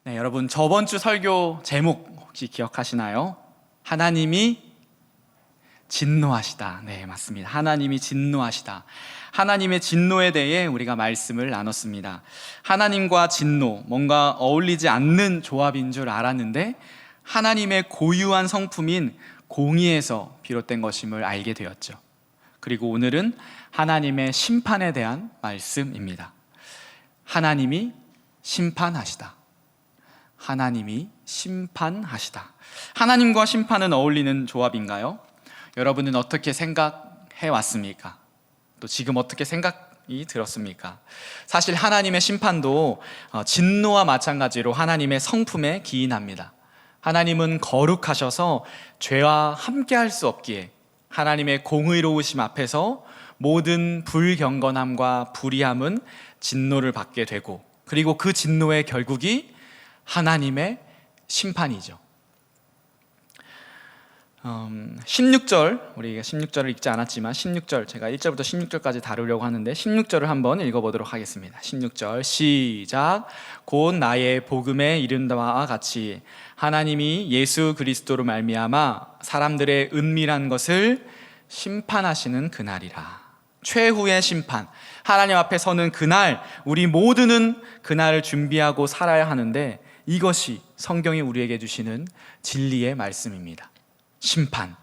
네, 여러분 저번 주 설교 제목 혹시 기억하시나요? 하나님이 진노하시다. 네, 맞습니다. 하나님이 진노하시다. 하나님의 진노에 대해 우리가 말씀을 나눴습니다. 하나님과 진노, 뭔가 어울리지 않는 조합인 줄 알았는데 하나님의 고유한 성품인 공의에서 비롯된 것임을 알게 되었죠. 그리고 오늘은 하나님의 심판에 대한 말씀입니다. 하나님이 심판하시다. 하나님이 심판하시다. 하나님과 심판은 어울리는 조합인가요? 여러분은 어떻게 생각해 왔습니까? 또 지금 어떻게 생각이 들었습니까? 사실 하나님의 심판도 진노와 마찬가지로 하나님의 성품에 기인합니다. 하나님은 거룩하셔서 죄와 함께할 수 없기에 하나님의 공의로우심 앞에서 모든 불경건함과 불의함은 진노를 받게 되고, 그리고 그 진노의 결국이 하나님의 심판이죠. 16절, 우리가 16절을 읽지 않았지만 16절, 제가 1절부터 16절까지 다루려고 하는데 16절을 한번 읽어보도록 하겠습니다. 16절 시작. 곧 나의 복음에 이른 바와 같이 하나님이 예수 그리스도로 말미암아 사람들의 은밀한 것을 심판하시는 그날이라. 최후의 심판, 하나님 앞에 서는 그날, 우리 모두는 그날을 준비하고 살아야 하는데 이것이 성경이 우리에게 주시는 진리의 말씀입니다. 심판.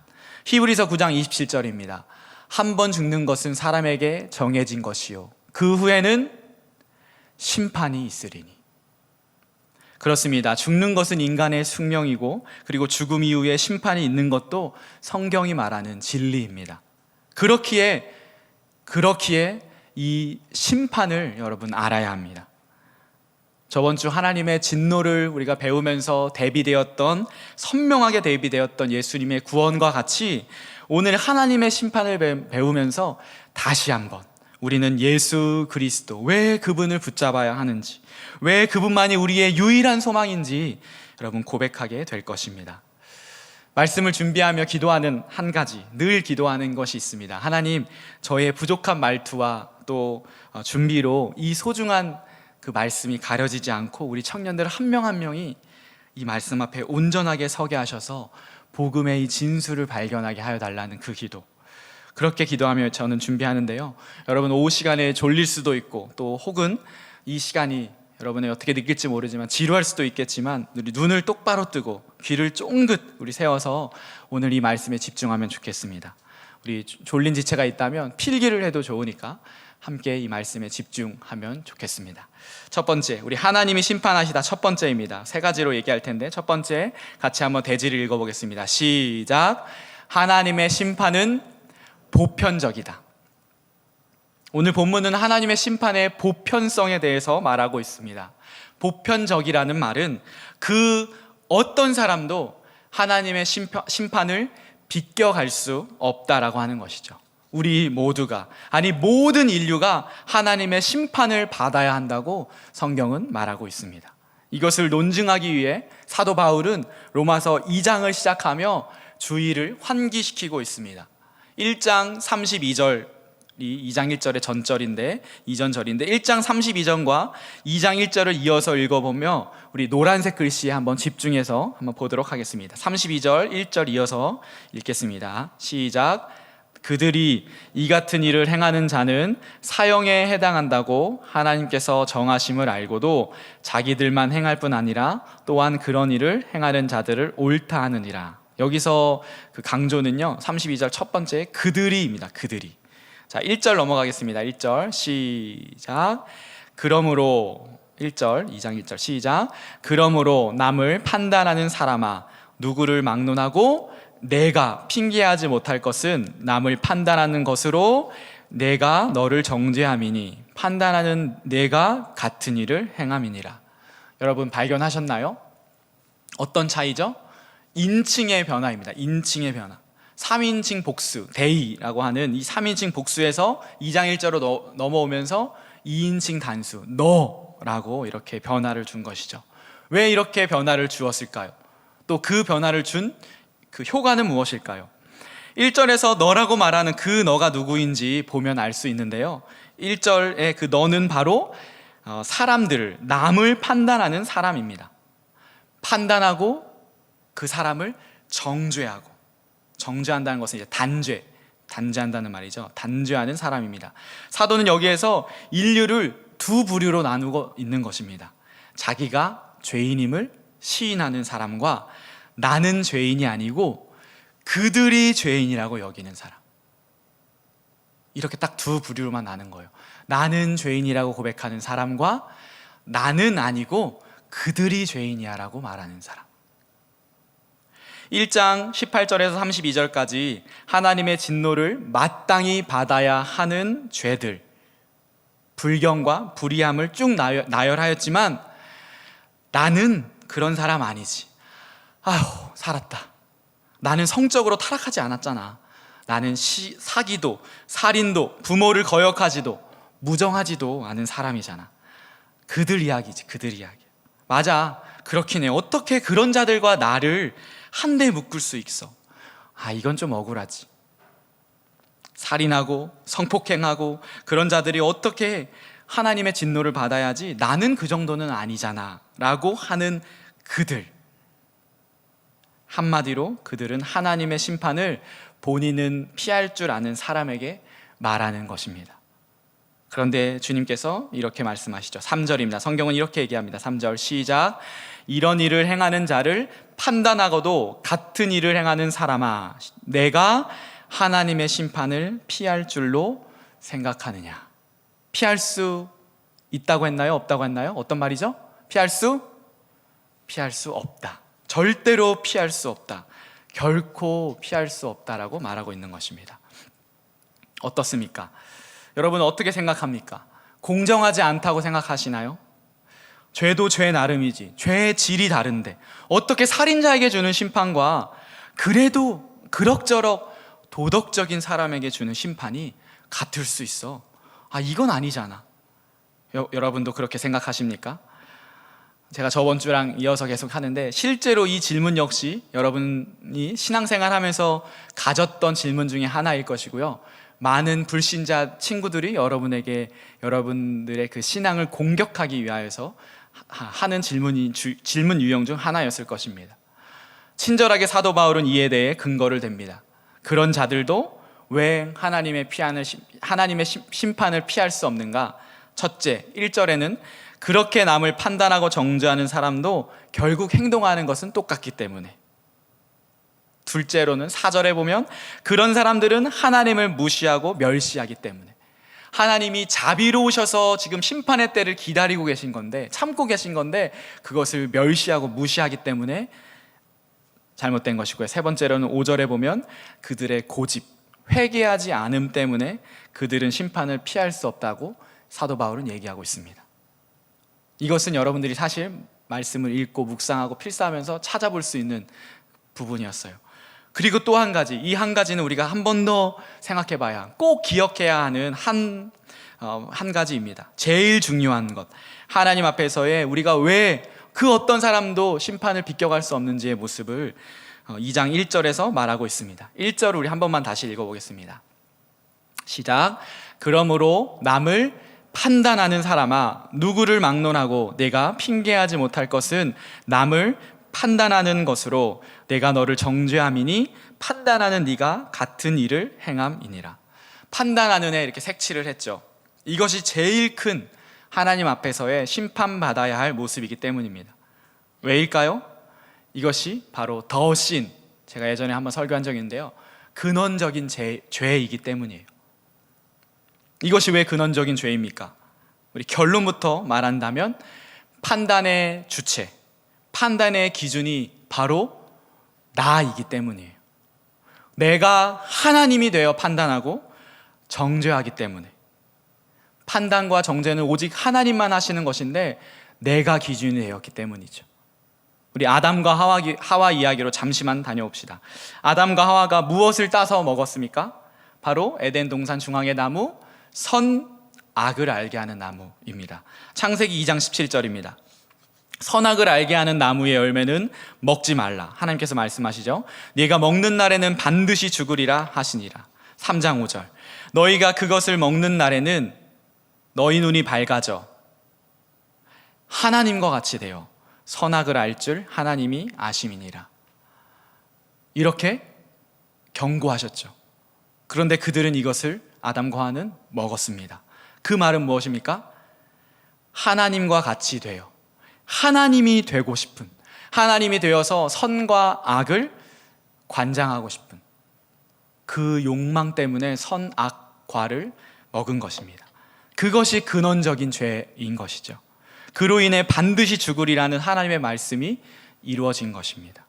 히브리서 9장 27절입니다. 한 번 죽는 것은 사람에게 정해진 것이요 그 후에는 심판이 있으리니. 그렇습니다. 죽는 것은 인간의 숙명이고, 그리고 죽음 이후에 심판이 있는 것도 성경이 말하는 진리입니다. 그렇기에 이 심판을 여러분 알아야 합니다. 저번 주 하나님의 진노를 우리가 배우면서 선명하게 대비되었던 예수님의 구원과 같이 오늘 하나님의 심판을 배우면서 다시 한번 우리는 예수 그리스도, 왜 그분을 붙잡아야 하는지, 왜 그분만이 우리의 유일한 소망인지 여러분 고백하게 될 것입니다. 말씀을 준비하며 기도하는 한 가지, 늘 기도하는 것이 있습니다. 하나님, 저의 부족한 말투와 또 준비로 이 소중한 그 말씀이 가려지지 않고 우리 청년들 한 명 한 명이 이 말씀 앞에 온전하게 서게 하셔서 복음의 이 진수를 발견하게 하여 달라는 그 기도, 그렇게 기도하며 저는 준비하는데요. 여러분 오후 시간에 졸릴 수도 있고, 또 혹은 이 시간이 여러분이 어떻게 느낄지 모르지만 지루할 수도 있겠지만 우리 눈을 똑바로 뜨고 귀를 쫑긋 우리 세워서 오늘 이 말씀에 집중하면 좋겠습니다. 우리 졸린 지체가 있다면 필기를 해도 좋으니까 함께 이 말씀에 집중하면 좋겠습니다. 첫 번째, 우리 하나님이 심판하시다 첫 번째입니다. 세 가지로 얘기할 텐데 첫 번째 같이 한번 대지를 읽어보겠습니다. 시작. 하나님의 심판은 보편적이다. 오늘 본문은 하나님의 심판의 보편성에 대해서 말하고 있습니다. 보편적이라는 말은 그 어떤 사람도 하나님의 심판을 비껴갈 수 없다라고 하는 것이죠. 우리 모두가, 아니 모든 인류가 하나님의 심판을 받아야 한다고 성경은 말하고 있습니다. 이것을 논증하기 위해 사도 바울은 로마서 2장을 시작하며 주의를 환기시키고 있습니다. 1장 32절, 2장 1절의 전절인데 이전절인데 1장 32절과 2장 1절을 이어서 읽어보며 우리 노란색 글씨에 한번 집중해서 한번 보도록 하겠습니다. 32절 1절 이어서 읽겠습니다. 시작. 그들이 이 같은 일을 행하는 자는 사형에 해당한다고 하나님께서 정하심을 알고도 자기들만 행할 뿐 아니라 또한 그런 일을 행하는 자들을 옳다 하느니라. 여기서 그 강조는요, 32절 첫 번째 그들이입니다. 그들이. 자, 1절 넘어가겠습니다. 1절 시작. 그러므로 1절 2장 1절 시작. 그러므로 남을 판단하는 사람아, 누구를 막론하고 내가 핑계하지 못할 것은 남을 판단하는 것으로 내가 너를 정죄함이니 판단하는 내가 같은 일을 행함이니라. 여러분 발견하셨나요? 어떤 차이죠? 인칭의 변화입니다. 인칭의 변화. 3인칭 복수, 대의라고 하는 이 3인칭 복수에서 2장 1절로 넘어오면서 2인칭 단수, 너라고 이렇게 변화를 준 것이죠. 왜 이렇게 변화를 주었을까요? 또 그 변화를 준 그 효과는 무엇일까요? 1절에서 너라고 말하는 그 너가 누구인지 보면 알 수 있는데요, 1절의 그 너는 바로 사람들을, 남을 판단하는 사람입니다. 판단하고 그 사람을 정죄하고, 정죄한다는 것은 이제 단죄한다는 말이죠. 단죄하는 사람입니다. 사도는 여기에서 인류를 두 부류로 나누고 있는 것입니다. 자기가 죄인임을 시인하는 사람과 나는 죄인이 아니고 그들이 죄인이라고 여기는 사람, 이렇게 딱 두 부류로만 나눈 거예요. 나는 죄인이라고 고백하는 사람과 나는 아니고 그들이 죄인이야 라고 말하는 사람. 1장 18절에서 32절까지 하나님의 진노를 마땅히 받아야 하는 죄들, 불경과 불의함을 쭉 나열하였지만 나는 그런 사람 아니지. 아휴, 살았다. 나는 성적으로 타락하지 않았잖아. 나는 사기도, 살인도, 부모를 거역하지도, 무정하지도 않은 사람이잖아. 그들 이야기지, 그들 이야기. 맞아, 그렇긴 해. 어떻게 그런 자들과 나를 한데 묶을 수 있어? 이건 좀 억울하지. 살인하고 성폭행하고 그런 자들이 어떻게 하나님의 진노를 받아야지, 나는 그 정도는 아니잖아 라고 하는 그들. 한마디로 그들은 하나님의 심판을 본인은 피할 줄 아는 사람에게 말하는 것입니다. 그런데 주님께서 이렇게 말씀하시죠. 3절입니다. 성경은 이렇게 얘기합니다. 3절 시작. 이런 일을 행하는 자를 판단하고도 같은 일을 행하는 사람아, 내가 하나님의 심판을 피할 줄로 생각하느냐. 피할 수 있다고 했나요? 없다고 했나요? 어떤 말이죠? 피할 수 없다. 절대로 피할 수 없다. 결코 피할 수 없다라고 말하고 있는 것입니다. 어떻습니까? 여러분 어떻게 생각합니까? 공정하지 않다고 생각하시나요? 죄도 죄 나름이지, 죄의 질이 다른데 어떻게 살인자에게 주는 심판과 그래도 그럭저럭 도덕적인 사람에게 주는 심판이 같을 수 있어? 이건 아니잖아. 여러분도 그렇게 생각하십니까? 제가 저번 주랑 이어서 계속 하는데 실제로 이 질문 역시 여러분이 신앙생활 하면서 가졌던 질문 중에 하나일 것이고요. 많은 불신자 친구들이 여러분들의 그 신앙을 공격하기 위하여서 하는 질문 유형 중 하나였을 것입니다. 친절하게 사도 바울은 이에 대해 근거를 댑니다. 그런 자들도 왜 하나님의 심판을 피할 수 없는가? 첫째, 1절에는 그렇게 남을 판단하고 정죄하는 사람도 결국 행동하는 것은 똑같기 때문에. 둘째로는 4절에 보면 그런 사람들은 하나님을 무시하고 멸시하기 때문에. 하나님이 자비로우셔서 지금 심판의 때를 기다리고 계신 건데, 참고 계신 건데 그것을 멸시하고 무시하기 때문에 잘못된 것이고요. 세 번째로는 5절에 보면 그들의 고집, 회개하지 않음 때문에 그들은 심판을 피할 수 없다고 사도 바울은 얘기하고 있습니다. 이것은 여러분들이 사실 말씀을 읽고 묵상하고 필사하면서 찾아볼 수 있는 부분이었어요. 그리고 또 한 가지, 이 한 가지는 우리가 한 번 더 생각해 봐야, 꼭 기억해야 하는 한 가지입니다. 제일 중요한 것, 하나님 앞에서의 우리가 왜 그 어떤 사람도 심판을 비껴갈 수 없는지의 모습을 2장 1절에서 말하고 있습니다. 1절 우리 한 번만 다시 읽어보겠습니다. 시작. 그러므로 남을 판단하는 사람아, 누구를 막론하고 내가 핑계하지 못할 것은 남을 판단하는 것으로 내가 너를 정죄함이니 판단하는 네가 같은 일을 행함이니라. 판단하는 애 이렇게 색칠을 했죠. 이것이 제일 큰 하나님 앞에서의 심판받아야 할 모습이기 때문입니다. 왜일까요? 이것이 바로 더 신, 제가 예전에 한번 설교한 적이 있는데요, 근원적인 죄이기 때문이에요. 이것이 왜 근원적인 죄입니까? 우리 결론부터 말한다면 판단의 주체, 판단의 기준이 바로 나이기 때문이에요. 내가 하나님이 되어 판단하고 정죄하기 때문에. 판단과 정죄는 오직 하나님만 하시는 것인데 내가 기준이 되었기 때문이죠. 우리 아담과 하와 이야기로 잠시만 다녀옵시다. 아담과 하와가 무엇을 따서 먹었습니까? 바로 에덴 동산 중앙의 나무, 선악을 알게 하는 나무입니다. 창세기 2장 17절입니다. 선악을 알게 하는 나무의 열매는 먹지 말라. 하나님께서 말씀하시죠. 네가 먹는 날에는 반드시 죽으리라 하시니라. 3장 5절. 너희가 그것을 먹는 날에는 너희 눈이 밝아져 하나님과 같이 되어 선악을 알 줄 하나님이 아심이니라. 이렇게 경고하셨죠. 그런데 그들은 이것을, 아담과 하와는 먹었습니다. 그 말은 무엇입니까? 하나님과 같이 돼요. 하나님이 되고 싶은, 하나님이 되어서 선과 악을 관장하고 싶은 그 욕망 때문에 선악과를 먹은 것입니다. 그것이 근원적인 죄인 것이죠. 그로 인해 반드시 죽으리라는 하나님의 말씀이 이루어진 것입니다.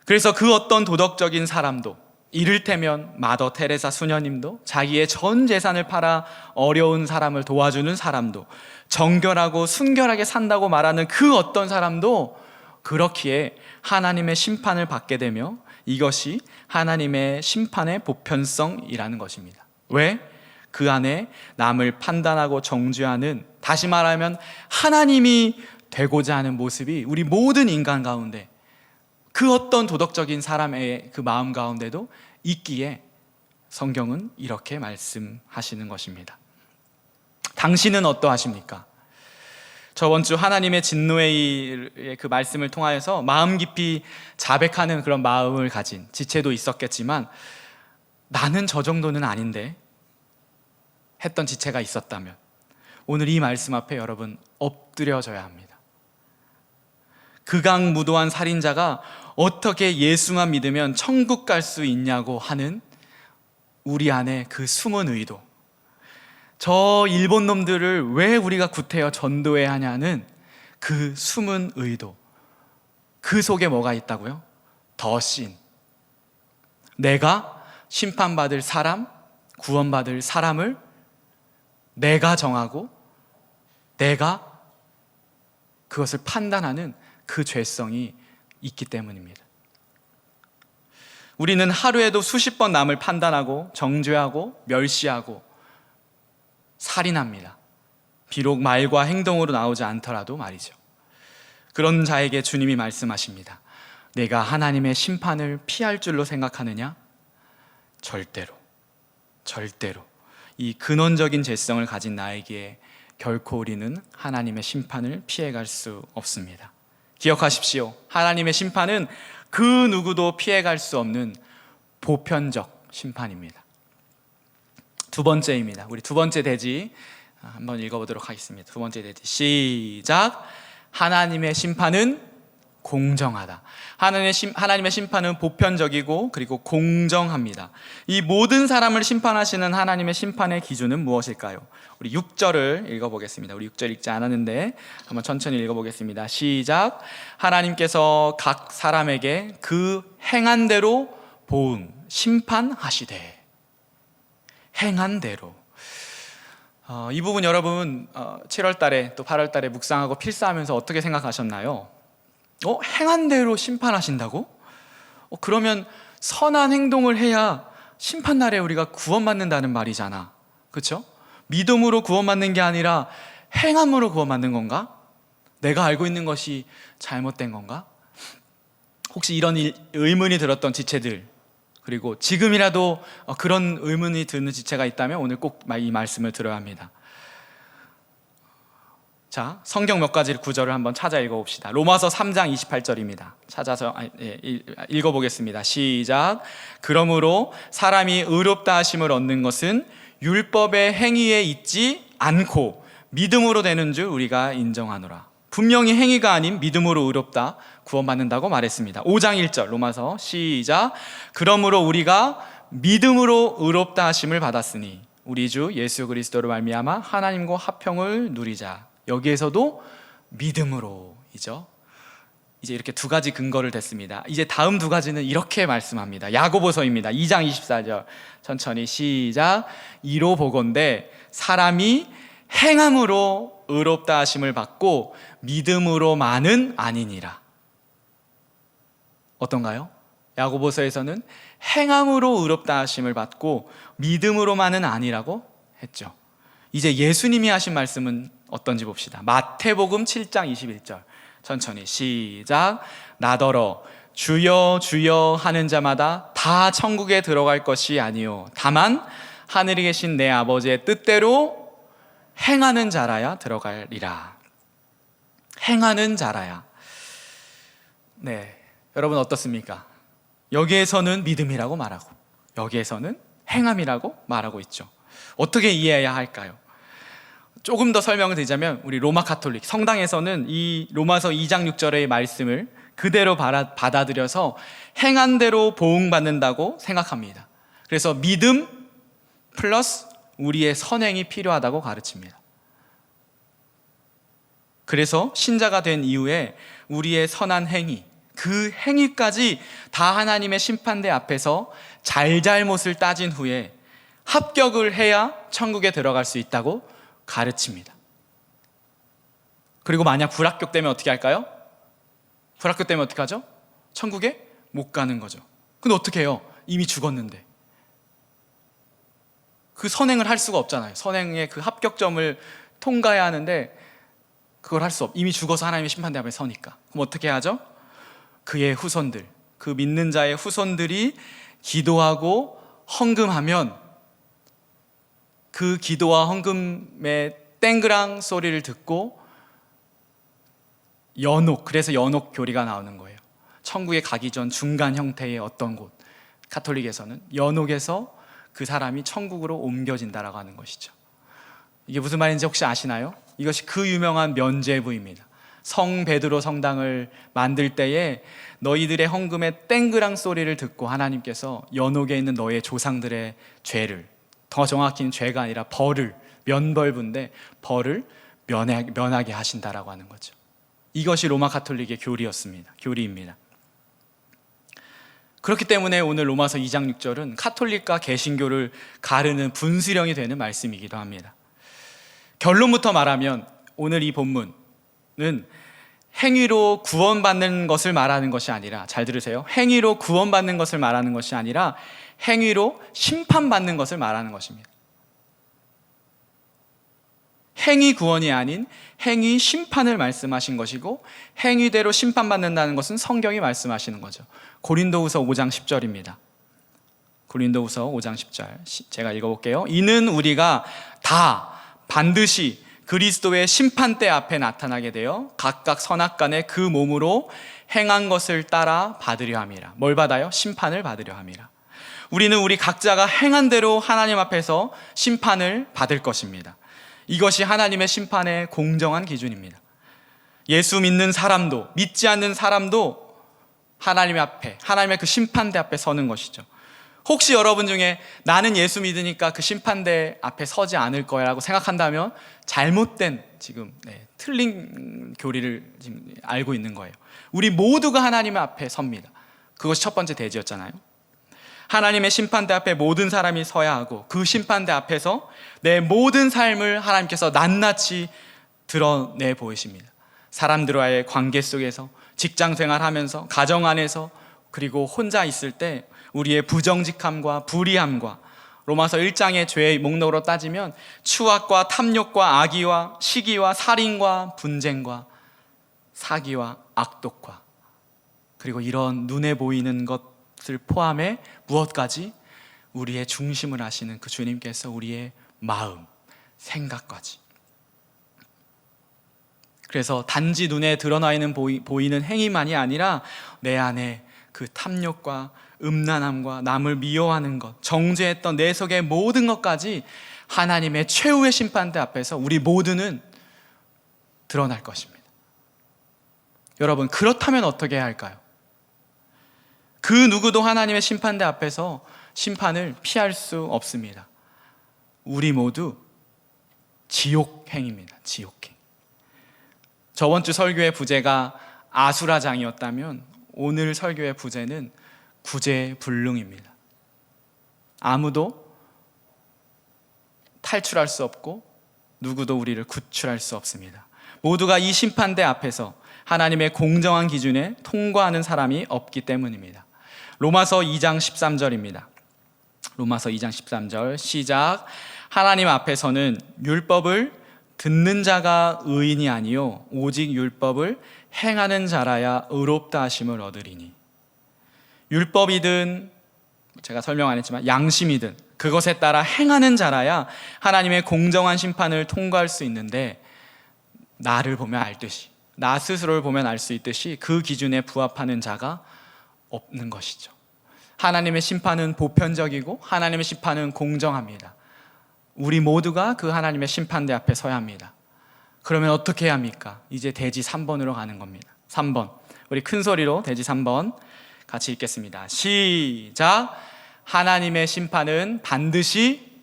그래서 그 어떤 도덕적인 사람도, 이를테면 마더 테레사 수녀님도, 자기의 전 재산을 팔아 어려운 사람을 도와주는 사람도, 정결하고 순결하게 산다고 말하는 그 어떤 사람도 그렇기에 하나님의 심판을 받게 되며 이것이 하나님의 심판의 보편성이라는 것입니다. 왜? 그 안에 남을 판단하고 정죄하는, 다시 말하면 하나님이 되고자 하는 모습이 우리 모든 인간 가운데, 그 어떤 도덕적인 사람의 그 마음 가운데도 있기에 성경은 이렇게 말씀하시는 것입니다. 당신은 어떠하십니까? 저번 주 하나님의 진노의 그 말씀을 통하여서 마음 깊이 자백하는 그런 마음을 가진 지체도 있었겠지만, 나는 저 정도는 아닌데 했던 지체가 있었다면 오늘 이 말씀 앞에 여러분 엎드려져야 합니다. 극악무도한 살인자가 어떻게 예수만 믿으면 천국 갈 수 있냐고 하는 우리 안에 그 숨은 의도, 저 일본 놈들을 왜 우리가 구태여 전도해야 하냐는 그 숨은 의도, 그 속에 뭐가 있다고요? 더 신, 내가 심판받을 사람, 구원받을 사람을 내가 정하고 내가 그것을 판단하는 그 죄성이 있기 때문입니다. 우리는 하루에도 수십 번 남을 판단하고 정죄하고 멸시하고 살인합니다. 비록 말과 행동으로 나오지 않더라도 말이죠. 그런 자에게 주님이 말씀하십니다. 내가 하나님의 심판을 피할 줄로 생각하느냐? 절대로 이 근원적인 죄성을 가진 나에게 결코 우리는 하나님의 심판을 피해갈 수 없습니다. 기억하십시오. 하나님의 심판은 그 누구도 피해갈 수 없는 보편적 심판입니다. 두 번째입니다. 우리 두 번째 대지 한번 읽어보도록 하겠습니다. 두 번째 대지 시작. 하나님의 심판은 공정하다. 하나님의 심판은 보편적이고 그리고 공정합니다. 이 모든 사람을 심판하시는 하나님의 심판의 기준은 무엇일까요? 우리 6절을 읽어보겠습니다. 우리 6절 읽지 않았는데 한번 천천히 읽어보겠습니다. 시작. 하나님께서 각 사람에게 그 행한 대로 보응 심판하시되. 행한 대로. 이 부분 여러분 7월 달에 또 8월 달에 묵상하고 필사하면서 어떻게 생각하셨나요? 행한 대로 심판하신다고? 그러면 선한 행동을 해야 심판날에 우리가 구원받는다는 말이잖아. 그렇죠? 믿음으로 구원받는 게 아니라 행함으로 구원받는 건가? 내가 알고 있는 것이 잘못된 건가? 혹시 이런 의문이 들었던 지체들, 그리고 지금이라도 그런 의문이 드는 지체가 있다면 오늘 꼭 이 말씀을 들어야 합니다. 자, 성경 몇 가지 구절을 한번 찾아 읽어봅시다. 로마서 3장 28절입니다. 찾아서 읽어보겠습니다. 시작. 그러므로 사람이 의롭다 하심을 얻는 것은 율법의 행위에 있지 않고 믿음으로 되는 줄 우리가 인정하노라. 분명히 행위가 아닌 믿음으로 의롭다, 구원받는다고 말했습니다. 5장 1절 로마서 시작. 그러므로 우리가 믿음으로 의롭다 하심을 받았으니 우리 주 예수 그리스도로 말미암아 하나님과 화평을 누리자. 여기에서도 믿음으로이죠. 이제 이렇게 두 가지 근거를 댔습니다. 이제 다음 두 가지는 이렇게 말씀합니다. 야고보서입니다. 2장 24절 천천히 시작. 이로 보건대 사람이 행함으로 의롭다 하심을 받고 믿음으로만은 아니니라. 어떤가요? 야고보서에서는 행함으로 의롭다 하심을 받고 믿음으로만은 아니라고 했죠. 이제 예수님이 하신 말씀은 어떤지 봅시다. 마태복음 7장 21절 천천히 시작. 나더러 주여 주여 하는 자마다 다 천국에 들어갈 것이 아니요 다만 하늘에 계신 내 아버지의 뜻대로 행하는 자라야 들어가리라. 행하는 자라야. 네, 여러분 어떻습니까? 여기에서는 믿음이라고 말하고 여기에서는 행함이라고 말하고 있죠. 어떻게 이해해야 할까요? 조금 더 설명을 드리자면 우리 로마 가톨릭 성당에서는 이 로마서 2장 6절의 말씀을 그대로 받아들여서 행한 대로 보응받는다고 생각합니다. 그래서 믿음 플러스 우리의 선행이 필요하다고 가르칩니다. 그래서 신자가 된 이후에 우리의 선한 행위, 그 행위까지 다 하나님의 심판대 앞에서 잘잘못을 따진 후에 합격을 해야 천국에 들어갈 수 있다고 가르칩니다. 그리고 만약 불합격되면 어떻게 할까요? 불합격되면 어떻게 하죠? 천국에 못 가는 거죠. 근데 어떻게 해요? 이미 죽었는데. 그 선행을 할 수가 없잖아요. 선행의 그 합격점을 통과해야 하는데 그걸 할 수 이미 죽어서 하나님의 심판대 앞에 서니까. 그럼 어떻게 하죠? 그의 후손들, 그 믿는 자의 후손들이 기도하고 헌금하면 그 기도와 헌금의 땡그랑 소리를 듣고 연옥, 그래서 연옥 교리가 나오는 거예요. 천국에 가기 전 중간 형태의 어떤 곳, 가톨릭에서는 연옥에서 그 사람이 천국으로 옮겨진다라고 하는 것이죠. 이게 무슨 말인지 혹시 아시나요? 이것이 그 유명한 면죄부입니다. 성 베드로 성당을 만들 때에 너희들의 헌금의 땡그랑 소리를 듣고 하나님께서 연옥에 있는 너의 조상들의 죄를, 더 정확히는 죄가 아니라 벌을, 면벌부인데 벌을 면하게 하신다라고 하는 거죠. 이것이 로마 가톨릭의 교리입니다. 그렇기 때문에 오늘 로마서 2장 6절은 가톨릭과 개신교를 가르는 분수령이 되는 말씀이기도 합니다. 결론부터 말하면 오늘 이 본문은 행위로 구원받는 것을 말하는 것이 아니라, 잘 들으세요, 행위로 구원받는 것을 말하는 것이 아니라 행위로 심판받는 것을 말하는 것입니다. 행위 구원이 아닌 행위 심판을 말씀하신 것이고, 행위대로 심판받는다는 것은 성경이 말씀하시는 거죠. 고린도후서 5장 10절입니다. 고린도후서 5장 10절 제가 읽어볼게요. 이는 우리가 다 반드시 그리스도의 심판대 앞에 나타나게 되어 각각 선악간에 그 몸으로 행한 것을 따라 받으려 함이라. 뭘 받아요? 심판을 받으려 함이라. 우리는 우리 각자가 행한 대로 하나님 앞에서 심판을 받을 것입니다. 이것이 하나님의 심판의 공정한 기준입니다. 예수 믿는 사람도 믿지 않는 사람도 하나님 앞에, 하나님의 그 심판대 앞에 서는 것이죠. 혹시 여러분 중에 나는 예수 믿으니까 그 심판대 앞에 서지 않을 거야 라고 생각한다면 잘못된, 틀린 교리를 지금 알고 있는 거예요. 우리 모두가 하나님 앞에 섭니다. 그것이 첫 번째 대지였잖아요. 하나님의 심판대 앞에 모든 사람이 서야 하고, 그 심판대 앞에서 내 모든 삶을 하나님께서 낱낱이 드러내 보이십니다. 사람들과의 관계 속에서, 직장 생활하면서, 가정 안에서, 그리고 혼자 있을 때 우리의 부정직함과 불의함과, 로마서 1장의 죄의 목록으로 따지면 추악과 탐욕과 악의와 시기와 살인과 분쟁과 사기와 악독과, 그리고 이런 눈에 보이는 것을 포함해 무엇까지? 우리의 중심을 아시는 그 주님께서 우리의 마음, 생각까지. 그래서 단지 눈에 드러나 있는 보이는 행위만이 아니라 내 안에 그 탐욕과 음란함과 남을 미워하는 것, 정죄했던 내 속의 모든 것까지 하나님의 최후의 심판대 앞에서 우리 모두는 드러날 것입니다. 여러분, 그렇다면 어떻게 해야 할까요? 그 누구도 하나님의 심판대 앞에서 심판을 피할 수 없습니다. 우리 모두 지옥행입니다. 지옥행. 저번 주 설교의 부제가 아수라장이었다면 오늘 설교의 부제는 구제불능입니다. 아무도 탈출할 수 없고 누구도 우리를 구출할 수 없습니다. 모두가 이 심판대 앞에서 하나님의 공정한 기준에 통과하는 사람이 없기 때문입니다. 로마서 2장 13절입니다. 로마서 2장 13절 시작. 하나님 앞에서는 율법을 듣는 자가 의인이 아니요 오직 율법을 행하는 자라야 의롭다 하심을 얻으리니. 율법이든 제가 설명 안 했지만 양심이든 그것에 따라 행하는 자라야 하나님의 공정한 심판을 통과할 수 있는데, 나를 보면 알듯이 나 스스로를 보면 알 수 있듯이 그 기준에 부합하는 자가 없는 것이죠. 하나님의 심판은 보편적이고 하나님의 심판은 공정합니다. 우리 모두가 그 하나님의 심판대 앞에 서야 합니다. 그러면 어떻게 해야 합니까? 이제 대지 3번으로 가는 겁니다. 3번, 우리 큰 소리로 대지 3번 같이 읽겠습니다. 시작. 하나님의 심판은 반드시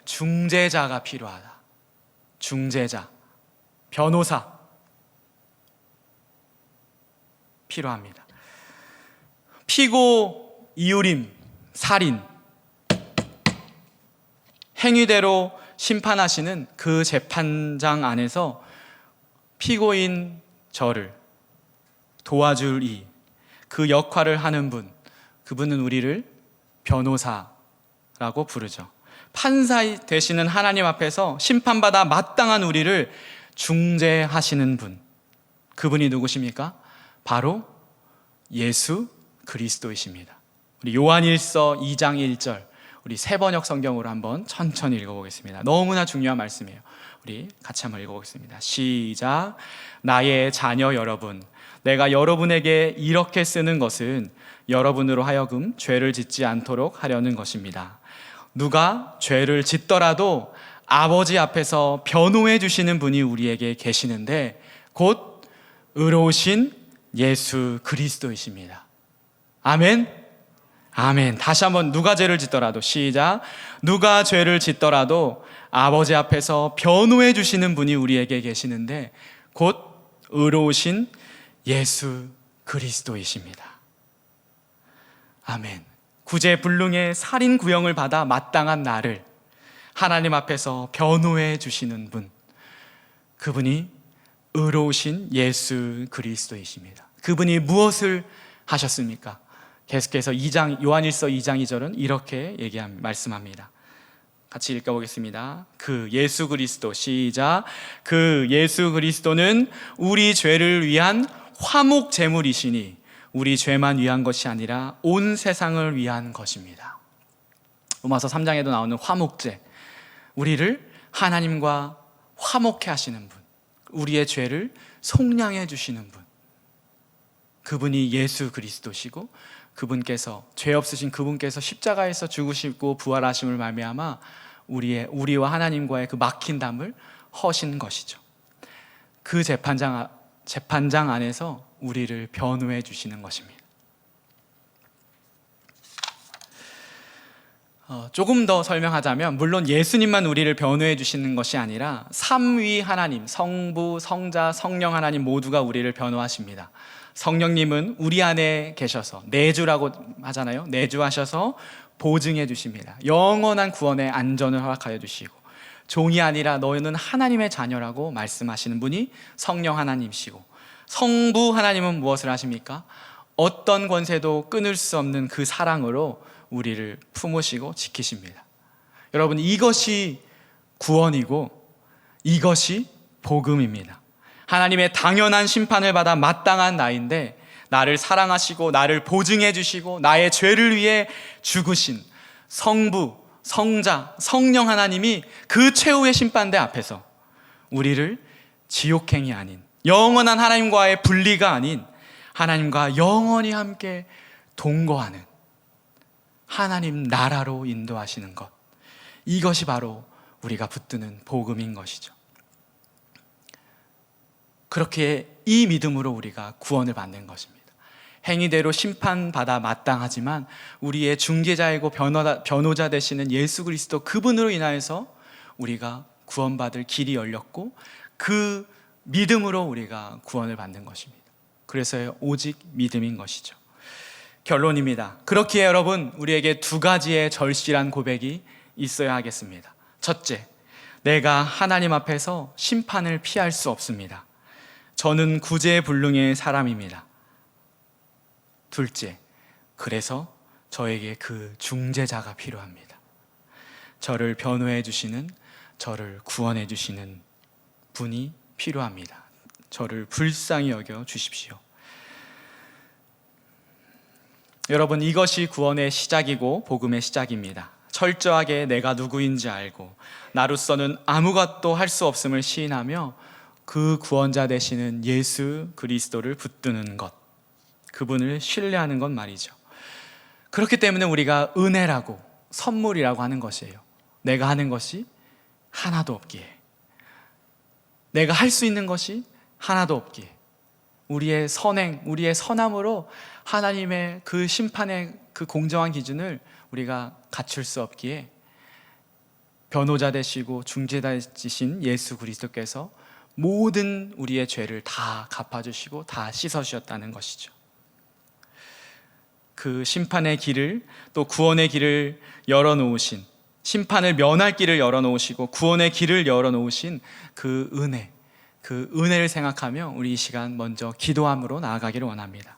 중재자가 필요하다. 중재자, 변호사 필요합니다. 피고, 이유림, 살인, 행위대로 심판하시는 그 재판장 안에서 피고인 저를 도와줄 그 역할을 하는 분, 그분은 우리를 변호사라고 부르죠. 판사 되시는 하나님 앞에서 심판받아 마땅한 우리를 중재하시는 분, 그분이 누구십니까? 바로 예수 그리스도이십니다. 우리 요한일서 2장 1절, 우리 세번역 성경으로 한번 천천히 읽어보겠습니다. 너무나 중요한 말씀이에요. 우리 같이 한번 읽어보겠습니다. 시작. 나의 자녀 여러분, 내가 여러분에게 이렇게 쓰는 것은 여러분으로 하여금 죄를 짓지 않도록 하려는 것입니다. 누가 죄를 짓더라도 아버지 앞에서 변호해 주시는 분이 우리에게 계시는데 곧 의로우신 예수 그리스도이십니다. 아멘. 아멘. 다시 한번, 누가 죄를 짓더라도, 시작. 누가 죄를 짓더라도 아버지 앞에서 변호해 주시는 분이 우리에게 계시는데 곧 의로우신 예수 그리스도이십니다. 아멘. 구제불능의 살인 구형을 받아 마땅한 나를 하나님 앞에서 변호해 주시는 분, 그분이 의로우신 예수 그리스도이십니다. 그분이 무엇을 하셨습니까? 계속해서 요한일서 2장 2절은 이렇게 말씀합니다. 같이 읽어보겠습니다. 그 예수 그리스도, 시작. 그 예수 그리스도는 우리 죄를 위한 화목 제물이시니 우리 죄만 위한 것이 아니라 온 세상을 위한 것입니다. 로마서 3장에도 나오는 화목제, 우리를 하나님과 화목해 하시는 분, 우리의 죄를 속량해 주시는 분, 그분이 예수 그리스도시고 그분께서, 죄 없으신 그분께서 십자가에서 죽으시고 부활하심을 말미암아 우리와 하나님과의 그 막힌 담을 허신 것이죠. 그 재판장 안에서 우리를 변호해 주시는 것입니다. 조금 더 설명하자면, 물론 예수님만 우리를 변호해 주시는 것이 아니라 삼위 하나님, 성부, 성자, 성령 하나님 모두가 우리를 변호하십니다. 성령님은 우리 안에 계셔서, 내주라고 하잖아요. 내주하셔서 보증해 주십니다. 영원한 구원의 안전을 허락하여 주시고, 종이 아니라 너희는 하나님의 자녀라고 말씀하시는 분이 성령 하나님이시고, 성부 하나님은 무엇을 하십니까? 어떤 권세도 끊을 수 없는 그 사랑으로 우리를 품으시고 지키십니다. 여러분, 이것이 구원이고 이것이 복음입니다. 하나님의 당연한 심판을 받아 마땅한 나인데, 나를 사랑하시고 나를 보증해 주시고 나의 죄를 위해 죽으신 성부, 성자, 성령 하나님이 그 최후의 심판대 앞에서 우리를 지옥행이 아닌, 영원한 하나님과의 분리가 아닌 하나님과 영원히 함께 동거하는 하나님 나라로 인도하시는 것, 이것이 바로 우리가 붙드는 복음인 것이죠. 그렇게 이 믿음으로 우리가 구원을 받는 것입니다. 행위대로 심판받아 마땅하지만 우리의 중개자이고 변호자 되시는 예수 그리스도, 그분으로 인하여서 우리가 구원받을 길이 열렸고 그 믿음으로 우리가 구원을 받는 것입니다. 그래서 오직 믿음인 것이죠. 결론입니다. 그렇기에 여러분, 우리에게 두 가지의 절실한 고백이 있어야 하겠습니다. 첫째, 내가 하나님 앞에서 심판을 피할 수 없습니다. 저는 구제불능의 사람입니다. 둘째, 그래서 저에게 그 중재자가 필요합니다. 저를 변호해 주시는, 저를 구원해 주시는 분이 필요합니다. 저를 불쌍히 여겨 주십시오. 여러분, 이것이 구원의 시작이고 복음의 시작입니다. 철저하게 내가 누구인지 알고 나로서는 아무것도 할 수 없음을 시인하며 그 구원자 되시는 예수 그리스도를 붙드는 것, 그분을 신뢰하는 것 말이죠. 그렇기 때문에 우리가 은혜라고, 선물이라고 하는 것이에요. 내가 하는 것이 하나도 없기에, 내가 할 수 있는 것이 하나도 없기에, 우리의 선행, 우리의 선함으로 하나님의 그 심판의 그 공정한 기준을 우리가 갖출 수 없기에 변호자 되시고 중재자 되신 예수 그리스도께서 모든 우리의 죄를 다 갚아주시고 다 씻어주셨다는 것이죠. 그 심판의 길을, 또 구원의 길을 열어놓으신, 심판을 면할 길을 열어놓으시고 구원의 길을 열어놓으신 그 은혜, 그 은혜를 생각하며 우리 이 시간 먼저 기도함으로 나아가기를 원합니다.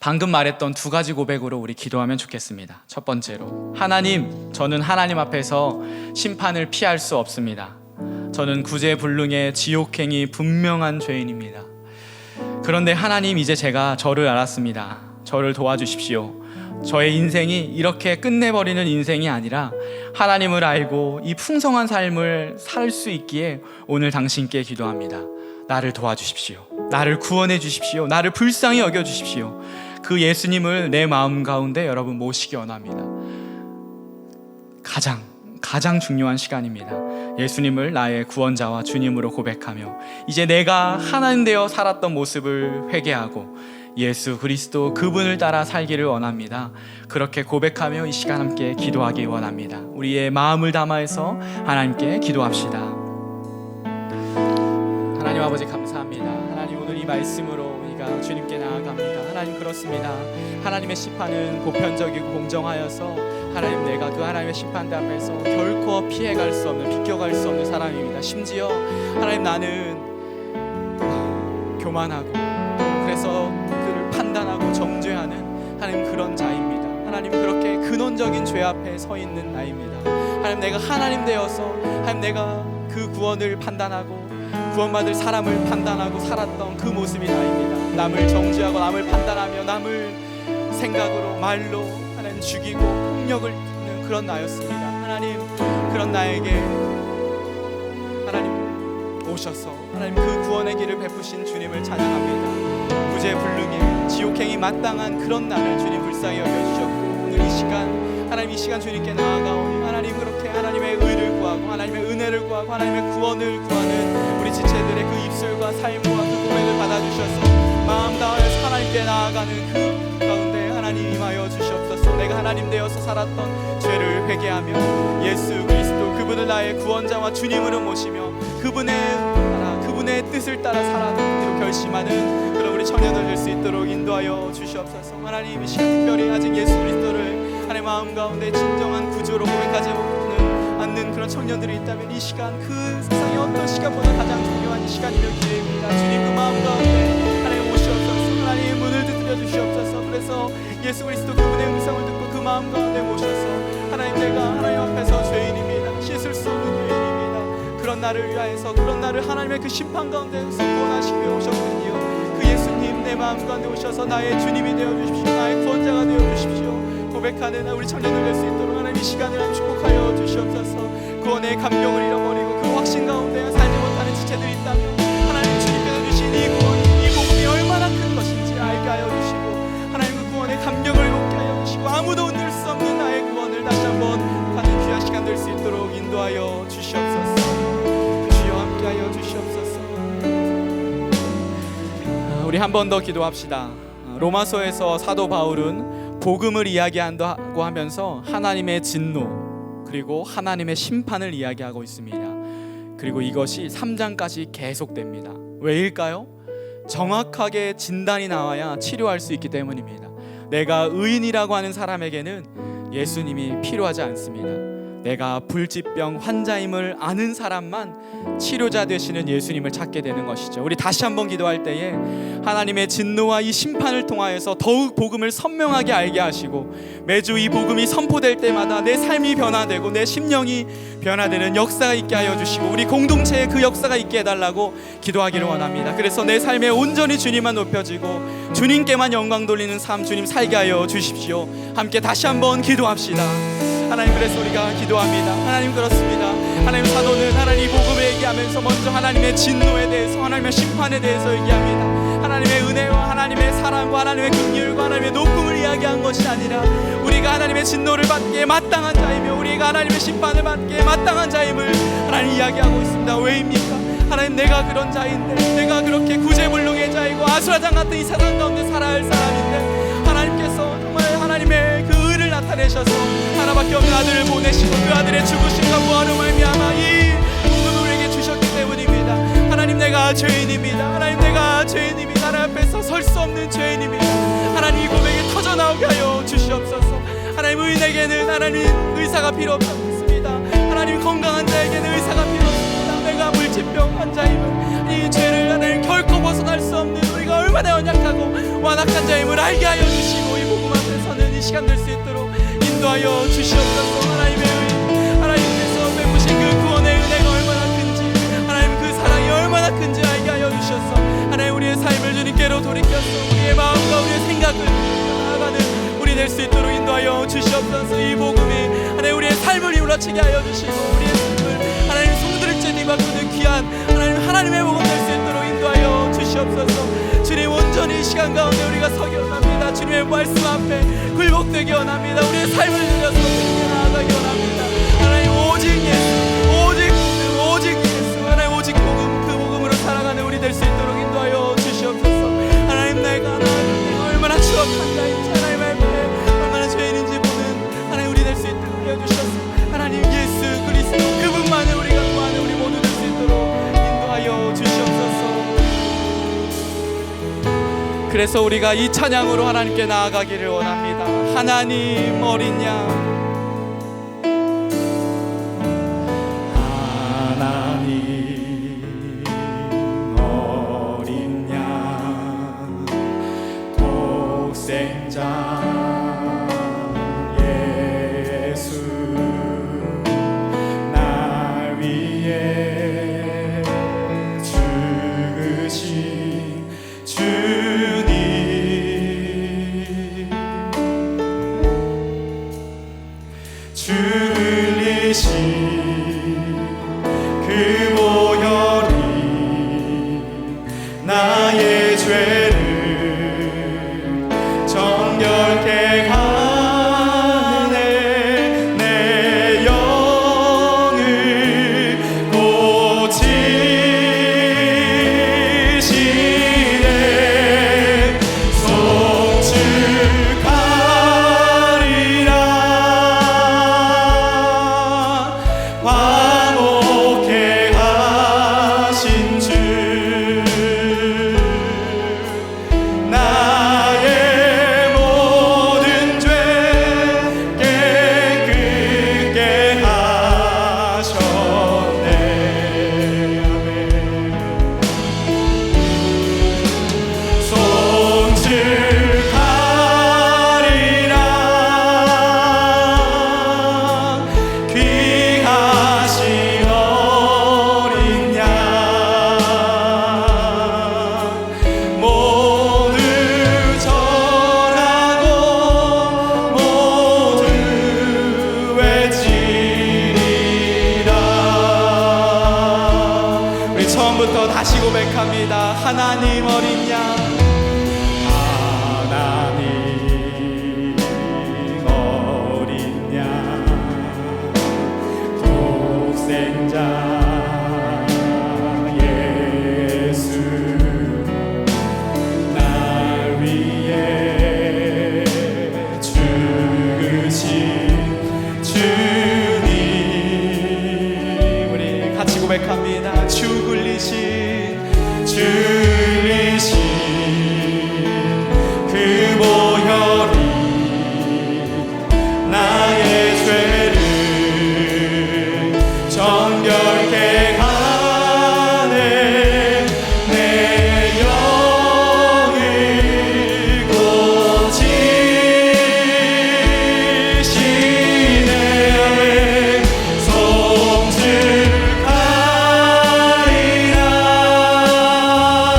방금 말했던 두 가지 고백으로 우리 기도하면 좋겠습니다. 첫 번째로, 하나님, 저는 하나님 앞에서 심판을 피할 수 없습니다. 저는 구제불능의 지옥행이 분명한 죄인입니다. 그런데 하나님, 이제 제가 저를 알았습니다. 저를 도와주십시오. 저의 인생이 이렇게 끝내버리는 인생이 아니라 하나님을 알고 이 풍성한 삶을 살 수 있기에 오늘 당신께 기도합니다. 나를 도와주십시오. 나를 구원해 주십시오. 나를 불쌍히 여겨주십시오. 그 예수님을 내 마음 가운데 여러분 모시기 원합니다. 가장 중요한 시간입니다. 예수님을 나의 구원자와 주님으로 고백하며 이제 내가 하나님 되어 살았던 모습을 회개하고 예수 그리스도 그분을 따라 살기를 원합니다. 그렇게 고백하며 이 시간 함께 기도하기 원합니다. 우리의 마음을 담아서 하나님께 기도합시다. 하나님 아버지 감사합니다. 하나님, 오늘 이 말씀으로 우리가 주님께 나아갑니다. 하나님, 그렇습니다. 하나님의 심판은 보편적이고 공정하여서 하나님, 내가 그 하나님의 심판대 앞에서 결코 피해갈 수 없는, 비껴갈 수 없는 사람입니다. 심지어 하나님, 나는 교만하고 그래서 그를 판단하고 정죄하는 하나님 그런 자입니다. 하나님, 그렇게 근원적인 죄 앞에 서 있는 나입니다. 하나님, 내가 하나님 되어서 하나님, 내가 그 구원을 판단하고 구원받을 사람을 판단하고 살았던 그 모습이 나입니다. 남을 정죄하고 남을 판단하며 남을 생각으로 말로 하나님 죽이고 폭력을 입는 그런 나였습니다. 하나님, 그런 나에게 하나님 오셔서 하나님 그 구원의 길을 베푸신 주님을 찬양합니다. 구제불능의 지옥행이 마땅한 그런 나를 주님 불쌍히 여겨주셨고, 오늘 이 시간 하나님, 이 시간 주님께 나아가오니 하나님, 그렇게 하나님의 의를 구하고 하나님의 은혜를 구하고 하나님의 구원을 구하는 우리 지체들의 그 입술과 삶과 그 고백을 받아주셔서 마음 다하여서 하나님께 나아가는 그 가운데 하나님 임하여 주시옵소서. 내가 하나님 되어서 살았던 죄를 회개하며 예수 그리스도 그분을 나의 구원자와 주님으로 모시며 그분의 뜻을 따라 살아가기로 결심하는 그런 우리 청년들 될 수 있도록 인도하여 주시옵소서. 하나님, 이 시간 특별히 아직 예수 그리스도를 하나님 마음 가운데 진정한 구주로 고백하지 않는 그런 청년들이 있다면 이 시간, 그 세상의 어떤 시간보다 가장 중요한 이 시간이며 기회입니다. 주님, 그 마음 가운데 하나님 오시옵소서. 하나님 문을 두드려 주시옵소서. 그래서 예수 그리스도 그분의 음성을 듣고 그 마음 가운데 모셔서 하나님, 내가 하나님 앞에서 죄인입니다. 씻을 수 없는 죄인입니다. 그런 나를 위하여서, 그런 나를 하나님의 그 심판 가운데서 구원하시기 위해 오셨거든요. 그 예수님, 내 마음 가운데 오셔서 나의 주님이 되어주십시오. 나의 구원자가 되어주십시오. 고백하는 우리 청년들 될 수 있도록 하나님 이 시간을 축복하여 주시옵소서. 구원의 감격을 잃어버리고 그 확신 가운데 살지 못하는 지체들이 있다면 하나님, 주님께서 주신 이 구원, 이 복음이 얼마나 큰 것인지 알게 하여 주시고 하나님 그 구원의 감격을 높게 하여 주시고 아무도 흔들 수 없는 나의 구원을 다시 한번 가는 귀한 시간 될 수 있도록 인도하여 주시옵소서. 주여 함께하여 주시옵소서. 우리 한 번 더 기도합시다. 로마서에서 사도 바울은 복음을 이야기한다고 하면서 하나님의 진노 그리고 하나님의 심판을 이야기하고 있습니다. 그리고 이것이 3장까지 계속됩니다. 왜일까요? 정확하게 진단이 나와야 치료할 수 있기 때문입니다. 내가 의인이라고 하는 사람에게는 예수님이 필요하지 않습니다. 내가 불치병 환자임을 아는 사람만 치료자 되시는 예수님을 찾게 되는 것이죠. 우리 다시 한번 기도할 때에 하나님의 진노와 이 심판을 통하여서 더욱 복음을 선명하게 알게 하시고 매주 이 복음이 선포될 때마다 내 삶이 변화되고 내 심령이 변화되는 역사가 있게 하여 주시고 우리 공동체에 그 역사가 있게 해달라고 기도하기를 원합니다. 그래서 내 삶에 온전히 주님만 높여지고 주님께만 영광 돌리는 삶 주님 살게 하여 주십시오. 함께 다시 한번 기도합시다. 하나님, 그래서 우리가 기도합니다. 하나님, 그렇습니다. 하나님 사도는 하나님 이 복음을 얘기하면서 먼저 하나님의 진노에 대해서, 하나님의 심판에 대해서 얘기합니다. 하나님의 은혜와 하나님의 사랑과 하나님의 긍휼과 하나님의 높음을 이야기한 것이 아니라 우리가 하나님의 진노를 받기에 마땅한 자이며 우리가 하나님의 심판을 받기에 마땅한 자임을 하나님 이야기하고 있습니다. 왜입니까? 하나님, 내가 그런 자인데, 내가 그렇게 구제불능의 자이고 아수라장 같은 이 세상 가운데 살아야 할 사람인데, 하나님께서 정말 하나님의 그 의를 나타내셔서 하나밖에 없는 아들을 보내시고 그 아들의 죽으심과 부활로 말미암아 이 복음을 우리에게 주셨기 때문입니다. 하나님, 내가 죄인입니다. 하나님, 내가 죄인입니다. 하나님 앞에서 설 수 없는 죄인입니다. 하나님, 이 고백이 터져나오게 하여 주시옵소서. 하나님, 의인에게는 하나님 의사가 필요 없습니다. 하나님, 건강한 자에게는 의사가 필요 없습니다. 내가 물질병 환자임을, 이 죄를 하나님 결코 벗어날 수 없는 우리가 얼마나 연약하고 완악한 자임을 알게 하여 주시고 이 복음 앞에서는 이 시간 될 수 있도록 인도하여 주시옵소서. 하나님의 의, 하나님께서 베푸신 그 구원의 은혜가 얼마나 큰지, 하나님 그 사랑이 얼마나 큰지 알게 하여 주셔서 하나님 우리의 삶을 주님께로 돌이켜서 우리의 마음과 우리의 생각을 나아가는 우리 될 수 있도록 인도하여 주시옵소서. 이 복음이 하나님 우리의 삶을 이울라치게 하여 주시고 우리의 삶을 하나님 송두리째 뒤바꾸는 귀한 하나님의 복음 될 수 있도록 인도하여 주시옵소서. 주님, 온전히 이 시간 가운데 우리가 서기 원합니다. 주님의 말씀 앞에 굴복되기 원합니다. 우리의 삶을 들여서 주님께 나아가기 원합니다. 하나님, 오직 예수, 오직 예수, 하나님 오직 복음, 그 복음으로 살아가는 우리 될 수 있도록 인도하여 주시옵소서. 하나님, 내가 얼마나 추악한 자인지, 하나님 앞에 얼마나 죄인인지 보는 하나님 우리 될 수 있도록 알려주셔서 하나님 예수 그리스도 그분만을 우리가 구하는 우리 모두 될 수 있도록 인도하여 주시옵소서. 그래서 우리가 이 찬양으로 하나님께 나아가기를 원합니다. 하나님 어린 양, 하나님 어린 양, 독생자 예수, 날 위해 죽으신 주님, 주 흘리신 그 보혈이 나의 죄를 정결케 하네. 내 영을 고치시네. 송축하리라. 화목케 하신 주, 나의 모든 죄 깨끗게 하셨네. 송축하리라. 귀하신 어린 양, 모두 절하고 모두 외치리라. 우리 처음부터 다시 고백합니다. 하나님 어린 양, 하나님 어린 양, 독생자 예수, 날 위해 죽으신 주님. 우리 같이 고백합니다. 주 흘리신 그 보혈이 나의 죄를 정결케 하네. 내 영을 고치시네. 송축하리라.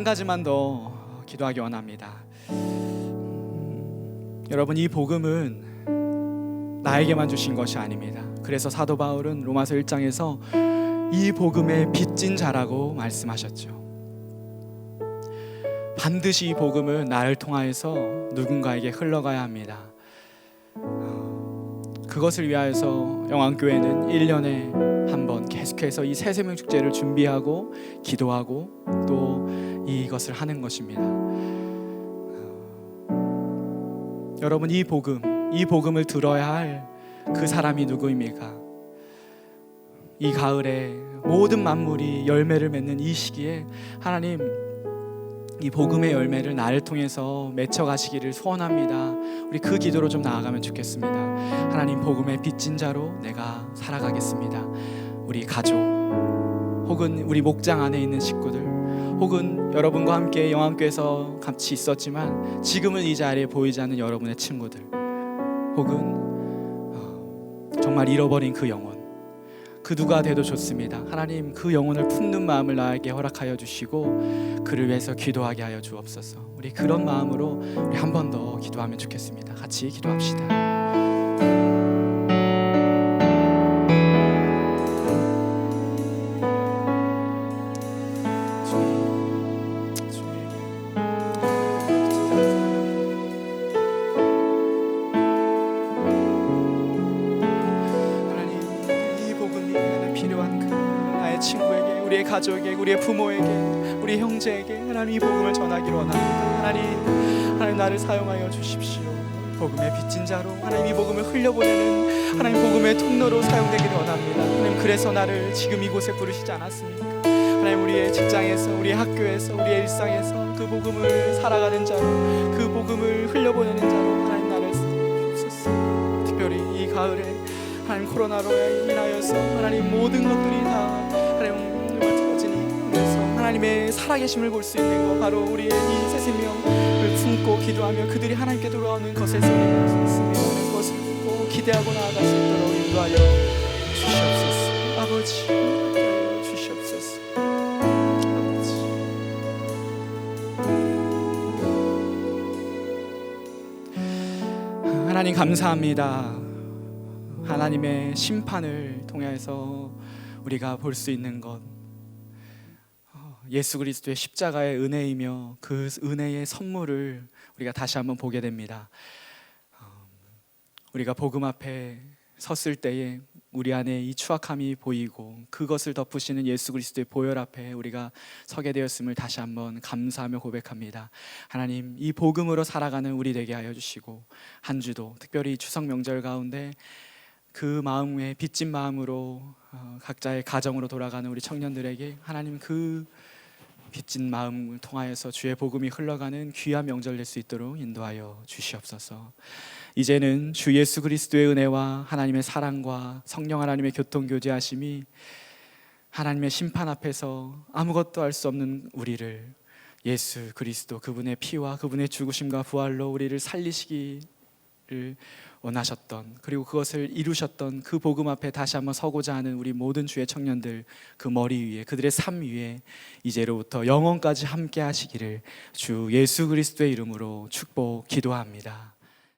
가지만 더 기도하기 원합니다. 여러분, 이 복음은 나에게만 주신 것이 아닙니다. 그래서 사도 바울은 로마서 1장에서 이 복음의 빚진 자라고 말씀하셨죠. 반드시 이 복음은 나를 통하여서 누군가에게 흘러가야 합니다. 그것을 위하여서 영안교회는 1년에 한 번 계속해서 이 새생명 축제를 준비하고 기도하고 또 이것을 하는 것입니다. 여러분, 이 복음을 들어야 할 그 사람이 누구입니까? 이 가을에 모든 만물이 열매를 맺는 이 시기에 하나님, 이 복음의 열매를 나를 통해서 맺혀가시기를 소원합니다. 우리 그 기도로 좀 나아가면 좋겠습니다. 하나님, 복음의 빚진 자로 내가 살아가겠습니다. 우리 가족 혹은 우리 목장 안에 있는 식구들 혹은 여러분과 함께 영암교회에서 같이 있었지만 지금은 이 자리에 보이지 않는 여러분의 친구들 혹은 정말 잃어버린 그 영혼, 그 누가 돼도 좋습니다. 하나님, 그 영혼을 품는 마음을 나에게 허락하여 주시고 그를 위해서 기도하게 하여 주옵소서. 우리 그런 마음으로 우리 한 번 더 기도하면 좋겠습니다. 같이 기도합시다. 친구에게, 우리의 가족에게, 우리의 부모에게, 우리 형제에게 하나님 이 복음을 전하기를 원합니다. 하나님 나를 사용하여 주십시오. 복음의 빚진 자로 하나님 이 복음을 흘려보내는 하나님 복음의 통로로 사용되기를 원합니다. 하나님, 그래서 나를 지금 이곳에 부르시지 않았습니까? 하나님, 우리의 직장에서, 우리의 학교에서, 우리의 일상에서 그 복음을 살아가는 자로, 그 복음을 흘려보내는 자로 하나님 나를 주옵소서. 특별히 이 가을에 하나님 코로나로 인하여서 하나님 모든 것들이 다 하나님 틀어지니 그래서 하나님의 살아계심을 볼 수 있는 것, 바로 우리의 이 새생명을 품고 기도하며 그들이 하나님께 돌아오는 것에서 우리가 수 있습니다. 그것을 꼭 기대하고 나아갈 수 있도록 인도하여 주시옵소서. 아버지, 인도하여 주시옵소서. 아버지, 하나님 감사합니다. 하나님의 심판을 통해서 우리가 볼 수 있는 것, 예수 그리스도의 십자가의 은혜이며 그 은혜의 선물을 우리가 다시 한번 보게 됩니다. 우리가 복음 앞에 섰을 때에 우리 안에 이 추악함이 보이고 그것을 덮으시는 예수 그리스도의 보혈 앞에 우리가 서게 되었음을 다시 한번 감사하며 고백합니다. 하나님, 이 복음으로 살아가는 우리 되게 하여 주시고 한 주도 특별히 추석 명절 가운데 그 마음에 빚진 마음으로 각자의 가정으로 돌아가는 우리 청년들에게 하나님 그 빚진 마음을 통하여서 주의 복음이 흘러가는 귀한 명절 될 수 있도록 인도하여 주시옵소서. 이제는 주 예수 그리스도의 은혜와 하나님의 사랑과 성령 하나님의 교통교제하심이 하나님의 심판 앞에서 아무것도 할 수 없는 우리를 예수 그리스도 그분의 피와 그분의 죽으심과 부활로 우리를 살리시기를 원하셨던, 그리고 그것을 이루셨던 그 복음 앞에 다시 한번 서고자 하는 우리 모든 주의 청년들, 그 머리 위에, 그들의 삶 위에 이제로부터 영원까지 함께 하시기를 주 예수 그리스도의 이름으로 축복 기도합니다.